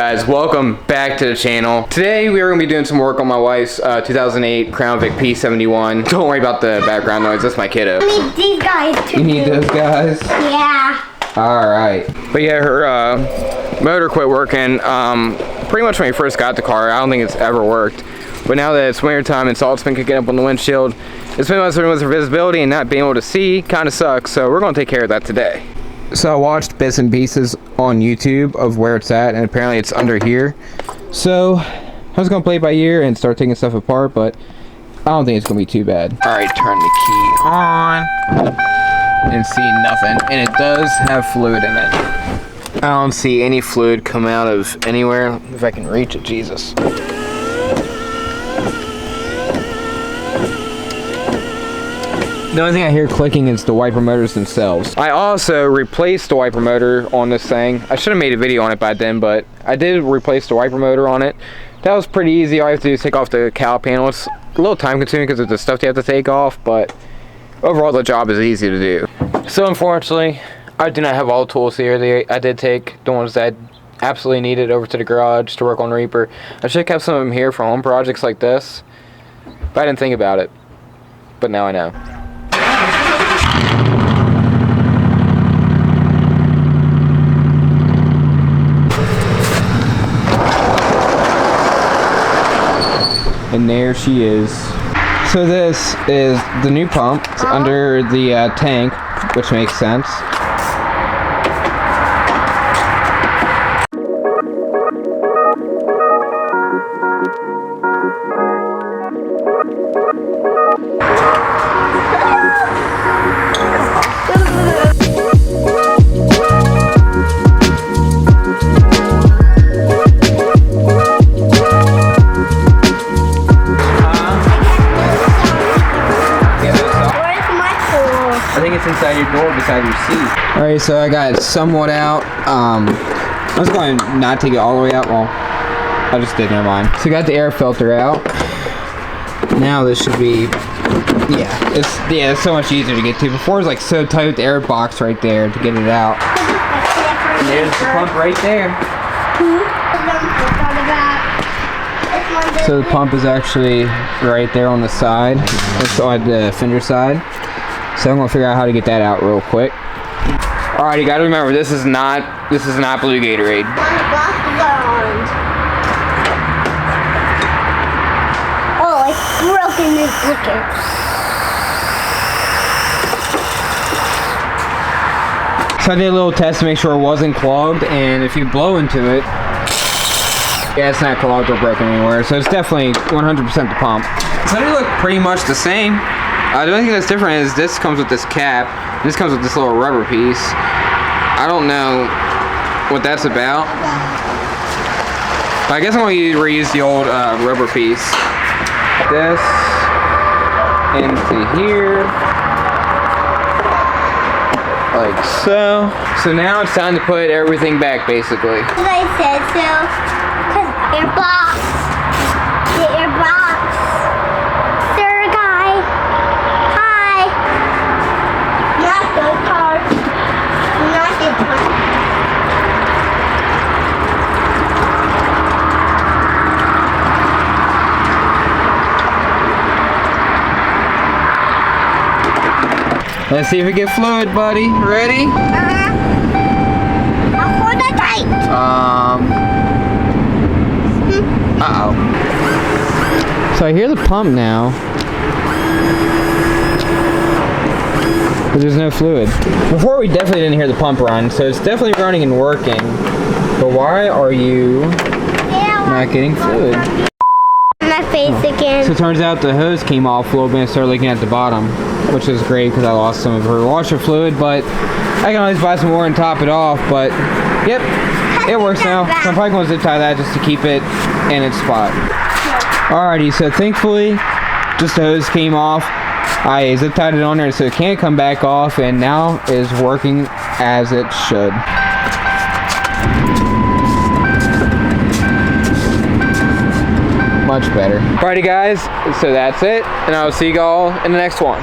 guys, welcome back to the channel. Today we are going to be doing some work on my wife's 2008 Crown Vic P71. Don't worry about the background noise, that's my kiddo. I need these guys too. You need those guys? Yeah. Alright. But yeah, her motor quit working pretty much when we first got the car. I don't think it's ever worked. But now that it's winter time and salt's been kicking up on the windshield, it's been messing with her visibility, and not being able to see kind of sucks. So we're going to take care of that today. So I watched bits and pieces on YouTube of where it's at, and apparently it's under here. So I was going to play it by ear and start taking stuff apart, but I don't think it's going to be too bad. Alright, turn the key on and see nothing. And it does have fluid in it. I don't see any fluid come out of anywhere. If I can reach it, Jesus. The only thing I hear clicking is the wiper motors themselves. I also replaced the wiper motor on this thing. I should have made a video on it by then, but I did replace the wiper motor on it. That was pretty easy. All I have to do is take off the cowl panel. It's a little time consuming because of the stuff you have to take off, but overall the job is easy to do. So unfortunately, I do not have all the tools here. I did take the ones that I absolutely needed over to the garage to work on Reaper. I should have kept some of them here for home projects like this, but I didn't think about it. But now I know. And there she is. So this is the new pump. It's under the tank, which makes sense. I think it's inside your door beside your seat. Alright, so I got it somewhat out. I was going to not take it all the way out. Well, I just did, never mind. So I got the air filter out. Now this should be, it's so much easier to get to. Before it was like so tight with the air box right there to get it out. And there's the pump right there. So the pump is actually right there on the side. It's on the fender side. So I'm gonna figure out how to get that out real quick. Alright, you gotta remember, this is not blue Gatorade. Oh, it's broken this wicket. So I did a little test to make sure it wasn't clogged, and if you blow into it, yeah, it's not clogged or broken anywhere. So it's definitely 100% the pump. So they look pretty much the same. The only thing that's different is this comes with this cap. This comes with this little rubber piece. I don't know what that's about. But I guess I'm going to reuse the old rubber piece. This into here. Like so. So now it's time to put everything back, basically. As I said, so, because airbox. The airbox. Sir, guy. Hi. Not those cars. Not this one. Let's see if we get fluid, buddy. Ready? I'll hold it tight. Uh-oh. So I hear the pump now. But there's no fluid. Before we definitely didn't hear the pump run, so it's definitely running and working. But why are you not getting fluid? My face again. So it turns out the hose came off a little bit and started leaking at the bottom, which is great because I lost some of her washer fluid, but I can always buy some more and top it off. But yep, it works now. So I'm probably going to zip tie that just to keep it in its spot. Alrighty, so thankfully just the hose came off. I zip tied it on there so it can't come back off, and now is working as it should. Much better. Alrighty guys, so that's it, and I'll see you all in the next one.